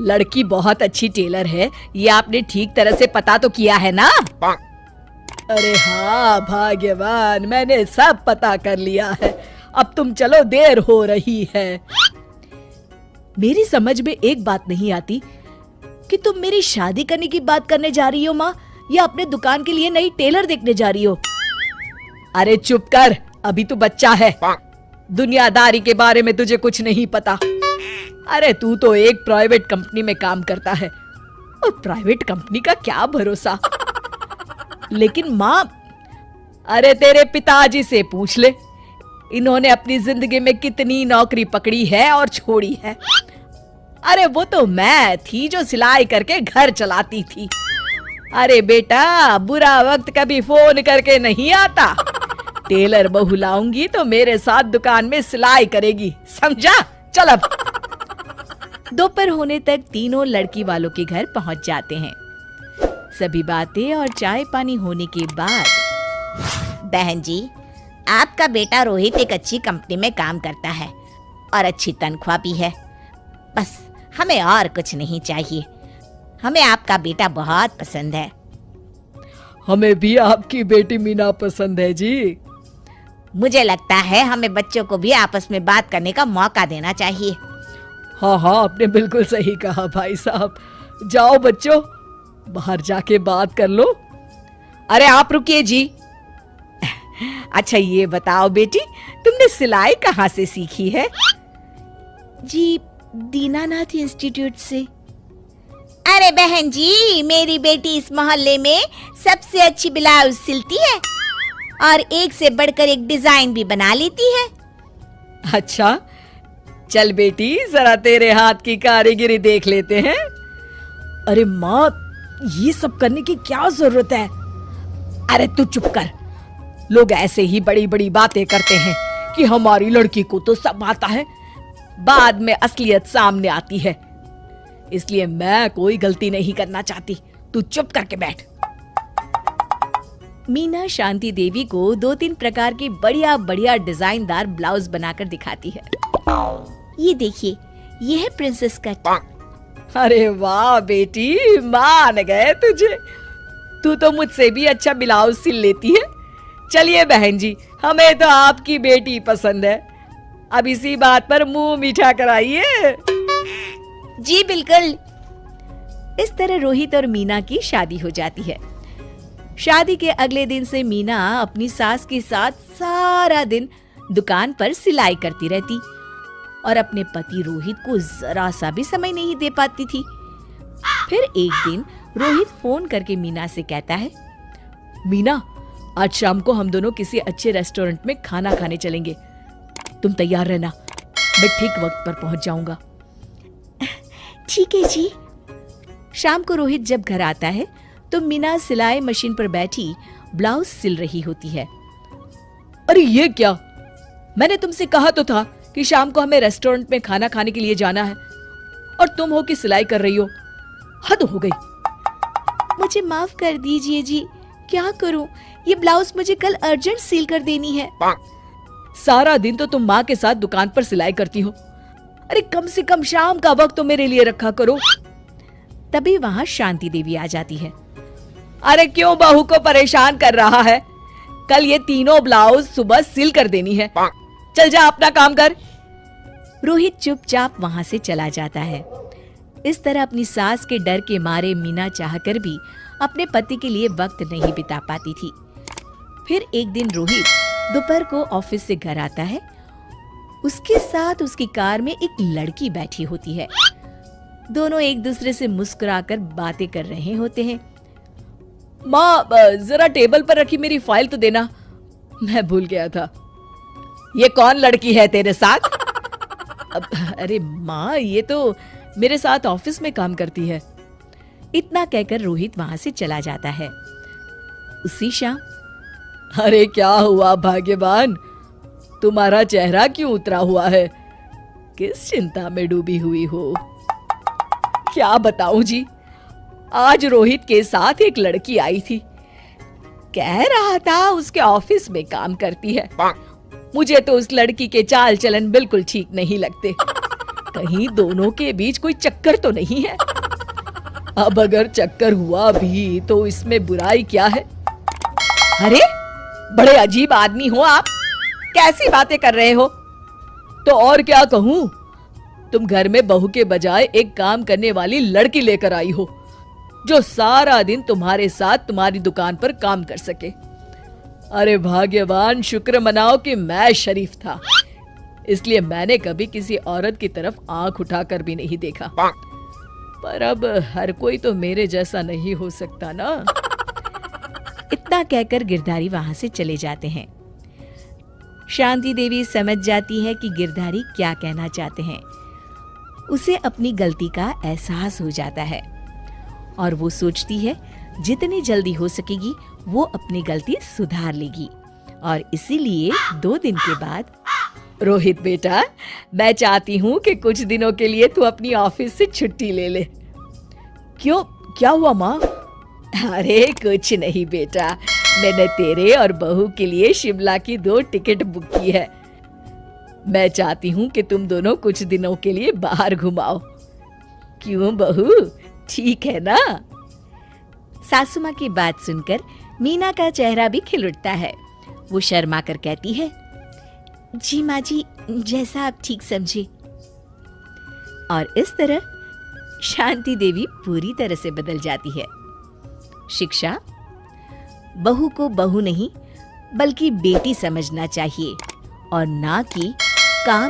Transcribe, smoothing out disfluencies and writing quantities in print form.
लड़की बहुत अच्छी टेलर है, ये आपने ठीक तरह से पता तो किया है ना? अरे हाँ भाग्यवान, मैंने सब पता कर लिया है। अब तुम चलो, देर हो रही है। मेरी समझ में एक बात नहीं आती कि तुम मेरी शादी करने की बात करने जा रही हो माँ, या अपने दुकान के लिए नई टेलर देखने जा रही हो? अरे चुप कर, अभी तू बच्चा है, दुनियादारी के बारे में तुझे कुछ नहीं पता। अरे तू तो एक प्राइवेट कंपनी में काम करता है, और प्राइवेट कंपनी का क्या भरोसा। लेकिन माँ, अरे तेरे पिताजी से पूछ ले, इन्होंने अपनी जिंदगी में कितनी नौकरी पकड़ी है और छोड़ी है। अरे वो तो मैं थी जो सिलाई करके घर चलाती थी। अरे बेटा, बुरा वक्त कभी फोन करके नहीं आता। टेलर बहू लाऊंगी तो मेरे साथ दुकान में सिलाई करेगी, समझा? चल अब। दोपहर होने तक तीनों लड़की वालों के घर पहुंच जाते हैं। सभी बातें और चाय पानी होने के बाद, बहन जी, आपका बेटा रोहित एक अच्छी कंपनी में काम करता है और अच्छी तनख्वाह भी है। बस हमें और कुछ नहीं चाहिए। हमें आपका बेटा बहुत पसंद है। हमें भी आपकी बेटी मीना पसंद है जी। मुझे लगता है हमें बच्चों को भी आपस में बात करने का मौका देना चाहिए। हाँ हाँ, आपने बिल्कुल सही कहा भाई साहब। जाओ बच्चों, बाहर जाके बात कर लो। अरे आप रुकिए जी। अच्छा ये बताओ बेटी, तुमने सिलाई कहाँ से सीखी है? जी, दीनानाथ इंस्टीट्यूट से। अरे बहन जी, मेरी बेटी इस मोहल्ले में सबसे अच्छी ब्लाउज सिलती है और एक से बढ़कर एक डिजाइन भी बना लेती है। अच्छा, चल बेटी, जरा तेरे हाथ की कारीगरी देख लेते हैं। अरे माँ, ये सब करने की क्या जरूरत है? अरे तू चुप कर। लोग ऐसे ही बड़ी बड़ी बातें करते हैं कि हमारी लड़की को तो सब आता है, बाद में असलियत सामने आती है। इसलिए मैं कोई गलती नहीं करना चाहती, तू चुप करके बैठ। मीना शांति देवी को 2-3 प्रकार के बढ़िया बढ़िया डिजाइनदार ब्लाउज बनाकर दिखाती है। ये देखिए, ये है प्रिंसेस कट। अरे वाह बेटी, मान गए तुझे। तू तो मुझसे भी अच्छा ब्लाउज सिल लेती है। चलिए बहन जी, हमें तो आपकी बेटी पसंद है। अब इसी बात पर मुंह मीठा कराइए। जी बिल्कुल। इस तरह रोहित और मीना की शादी हो जाती है। शादी के अगले दिन से मीना अपनी सास के साथ सारा दिन दुकान पर सिलाई करती रहती और अपने पति रोहित को जरा सा भी समय नहीं दे पाती थी। फिर एक दिन रोहित फोन करके मीना से कहता है, मीना, आज शाम को हम दोनों किसी अच्छे रेस्टोरेंट में खाना खाने चलेंगे। तुम तैयार रहना, मैं ठीक वक्त पर पहुंच जाऊंगा। ठीक है जी। शाम को रोहित जब घर आता है तो मीना सिलाई मशीन पर बैठी ब्लाउज सिल रही होती है। अरे ये क्या? मैंने तुमसे कहा तो था कि शाम को हमें रेस्टोरेंट में खाना खाने के लिए जाना है, और तुम हो कि सिलाई कर रही हो। हद हो गई। मुझे माफ कर दीजिए जी, क्या करूं, ये ब्लाउज मुझे कल अर्जेंट सील कर देनी है। सारा दिन तो तुम माँ के साथ दुकान पर सिलाई करती हो। अरे कम से कम शाम का वक्त तो मेरे लिए रखा करो। तभी वहां शांति देवी आ जाती है। अरे क्यों बहू को परेशान कर रहा है? कल ये तीनों ब्लाउज सुबह सिल कर देनी है। चल जा, अपना काम कर। रोहित चुपचाप वहां से चला जाता है। इस तरह अपनी सास के डर के मारे मीना चाहकर भी अपने पति के लिए वक्त नहीं बिता पाती थी। फिर एक दिन रोहित दोपहर को ऑफिस से घर आता है। उसके साथ उसकी कार में एक लड़की बैठी होती है। दोनों एक दूसरे से मुस्कुराकर बातें कर रहे होते हैं। माँ, जरा टेबल पर रखी मेरी फाइल तो देना, मैं भूल गया था। ये कौन लड़की है तेरे साथ? अरे माँ, ये तो मेरे साथ ऑफिस में काम करती है। इतना कहकर रोहित वहां से चला जाता है। उसी शाम, अरे क्या हुआ भाग्यवान, तुम्हारा चेहरा क्यों उतरा हुआ है? किस चिंता में डूबी हुई हो? क्या बताऊं जी, आज रोहित के साथ एक लड़की आई थी। कह रहा था उसके ऑफिस में काम करती है। मुझे तो उस लड़की के चाल चलन बिल्कुल ठीक नहीं लगते। कहीं दोनों के बीच कोई चक्कर तो नहीं है। अब अगर चक्कर हुआ भी तो इसमें बुराई क्या है? अरे बड़े अजीब आदमी हो आप, कैसी बातें कर रहे हो? तो और क्या कहूं, तुम घर में बहू के बजाय एक काम करने वाली लड़की लेकर आई हो जो सारा दिन तुम्हारे साथ तुम्हारी दुकान पर काम कर सके। अरे भाग्यवान, शुक्र मनाओ कि मैं शरीफ था, इसलिए मैंने कभी किसी औरत की तरफ आंख उठाकर भी नहीं देखा। पर अब हर कोई तो मेरे जैसा नहीं हो सकता ना। इतना कहकर गिरधारी वहां से चले जाते हैं। शांति देवी समझ जाती है कि गिरधारी क्या कहना चाहते हैं। उसे अपनी गलती का एहसास हो जाता है और वो सोचती है जितनी जल्दी हो सकेगी वो अपनी गलती सुधार लेगी। और इसीलिए 2 दिन के बाद, रोहित बेटा, मैं चाहती हूँ कि कुछ दिनों के लिए तू अपनी ऑफिस से छुट्टी ले ले। क्यों, क्या हुआ माँ? अरे कुछ नहीं बेटा, मैंने तेरे और बहू के लिए शिमला की 2 टिकट बुक की है। मैं चाहती हूँ कि तुम दोनों कुछ दिनों के लिए बाहर घुमाओ। क्यों बहू, ठीक है ना? सासू माँ की बात सुनकर मीना का चेहरा भी खिल उठता है। वो शर्मा कर कहती है, जी माँ जी, जैसा आप ठीक समझे। और इस तरह शांति देवी पूरी तरह से बदल जाती है। शिक्षा, बहू को बहू नहीं बल्कि बेटी समझना चाहिए और ना कि